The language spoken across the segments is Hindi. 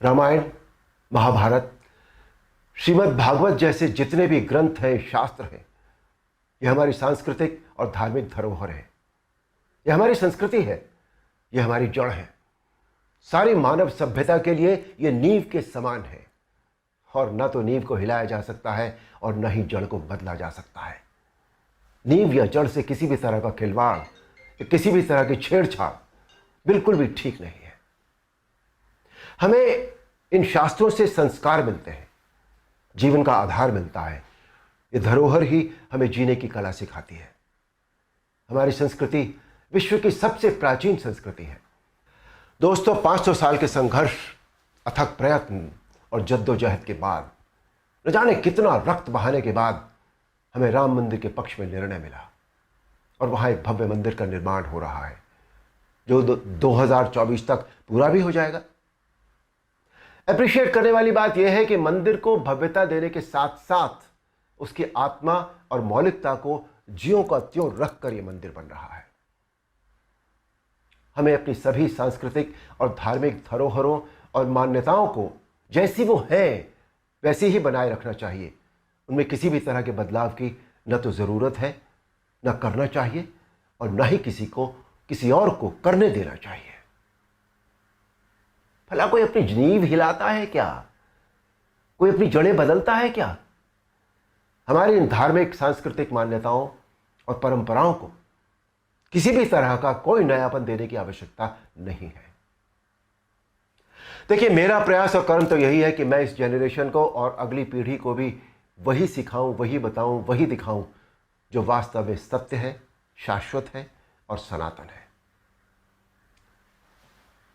रामायण, महाभारत, श्रीमद् भागवत जैसे जितने भी ग्रंथ हैं, शास्त्र हैं, यह हमारी सांस्कृतिक और धार्मिक धरोहर है। यह हमारी संस्कृति है, यह हमारी जड़ है। सारी मानव सभ्यता के लिए यह नींव के समान है और न तो नींव को हिलाया जा सकता है और न ही जड़ को बदला जा सकता है। नींव या जड़ से किसी भी तरह का खिलवाड़, किसी भी तरह की छेड़छाड़ बिल्कुल भी ठीक नहीं है। हमें इन शास्त्रों से संस्कार मिलते हैं, जीवन का आधार मिलता है। ये धरोहर ही हमें जीने की कला सिखाती है। हमारी संस्कृति विश्व की सबसे प्राचीन संस्कृति है। दोस्तों, 500 साल के संघर्ष, अथक प्रयत्न और जद्दोजहद के बाद, न जाने कितना रक्त बहाने के बाद हमें राम मंदिर के पक्ष में निर्णय मिला और वहां एक भव्य मंदिर का निर्माण हो रहा है जो 2024 तक पूरा भी हो जाएगा। अप्रिशिएट करने वाली बात यह है कि मंदिर को भव्यता देने के साथ साथ उसकी आत्मा और मौलिकता को ज्यों का त्यों रखकर यह मंदिर बन रहा है। हमें अपनी सभी सांस्कृतिक और धार्मिक धरोहरों और मान्यताओं को जैसी वो है वैसी ही बनाए रखना चाहिए। उनमें किसी भी तरह के बदलाव की न तो ज़रूरत है, न करना चाहिए और न ही किसी और को करने देना चाहिए। भला कोई अपनी नींव हिलाता है क्या? कोई अपनी जड़ें बदलता है क्या? हमारी इन धार्मिक सांस्कृतिक मान्यताओं और परंपराओं को किसी भी तरह का कोई नयापन देने की आवश्यकता नहीं है। देखिए, मेरा प्रयास और कर्म तो यही है कि मैं इस जनरेशन को और अगली पीढ़ी को भी वही सिखाऊं, वही बताऊं, वही दिखाऊं जो वास्तव में सत्य है, शाश्वत है और सनातन है।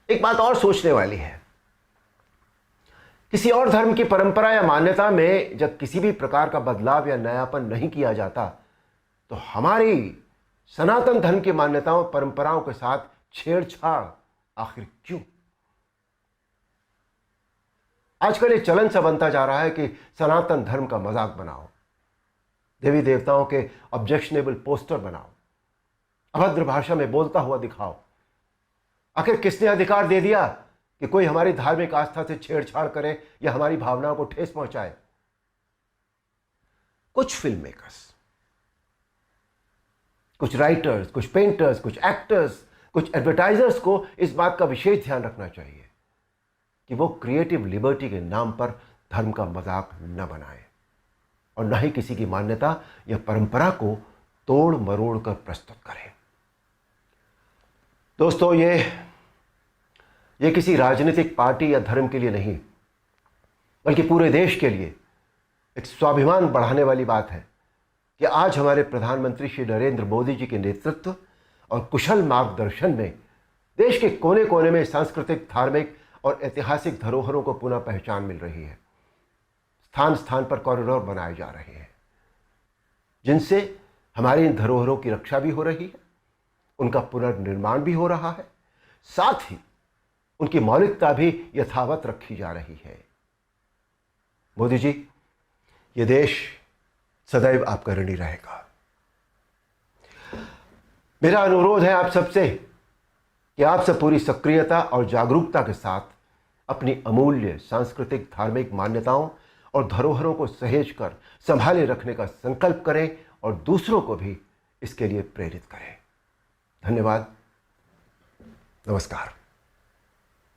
एक बात और सोचने वाली है, किसी और धर्म की परंपरा या मान्यता में जब किसी भी प्रकार का बदलाव या नयापन नहीं किया जाता तो हमारी सनातन धर्म की मान्यताओं परंपराओं के साथ छेड़छाड़ आखिर क्यों? आजकल ये चलन सा बनता जा रहा है कि सनातन धर्म का मजाक बनाओ, देवी देवताओं के ऑब्जेक्शनेबल पोस्टर बनाओ, अभद्र भाषा में बोलता हुआ दिखाओ। आखिर किसने अधिकार दे दिया कि कोई हमारी धार्मिक आस्था से छेड़छाड़ करे या हमारी भावनाओं को ठेस पहुंचाए? कुछ फिल्म मेकर्स, कुछ राइटर्स, कुछ पेंटर्स, कुछ एक्टर्स, कुछ एडवर्टाइजर्स को इस बात का विशेष ध्यान रखना चाहिए कि वो क्रिएटिव लिबर्टी के नाम पर धर्म का मजाक न बनाए और न ही किसी की मान्यता या परंपरा को तोड़ मरोड़ कर प्रस्तुत करें। दोस्तों, ये किसी राजनीतिक पार्टी या धर्म के लिए नहीं बल्कि पूरे देश के लिए एक स्वाभिमान बढ़ाने वाली बात है कि आज हमारे प्रधानमंत्री श्री नरेंद्र मोदी जी के नेतृत्व और कुशल मार्गदर्शन में देश के कोने कोने में सांस्कृतिक, धार्मिक और ऐतिहासिक धरोहरों को पुनः पहचान मिल रही है। स्थान स्थान पर कॉरिडोर बनाए जा रहे हैं जिनसे हमारी इन धरोहरों की रक्षा भी हो रही है, उनका पुनर्निर्माण भी हो रहा है, साथ ही उनकी मौलिकता भी यथावत रखी जा रही है। मोदी जी, ये देश सदैव आपका ऋणी रहेगा। मेरा अनुरोध है आप सबसे कि आप सब पूरी सक्रियता और जागरूकता के साथ अपनी अमूल्य सांस्कृतिक, धार्मिक मान्यताओं और धरोहरों को सहेज कर संभाले रखने का संकल्प करें और दूसरों को भी इसके लिए प्रेरित करें। धन्यवाद। नमस्कार।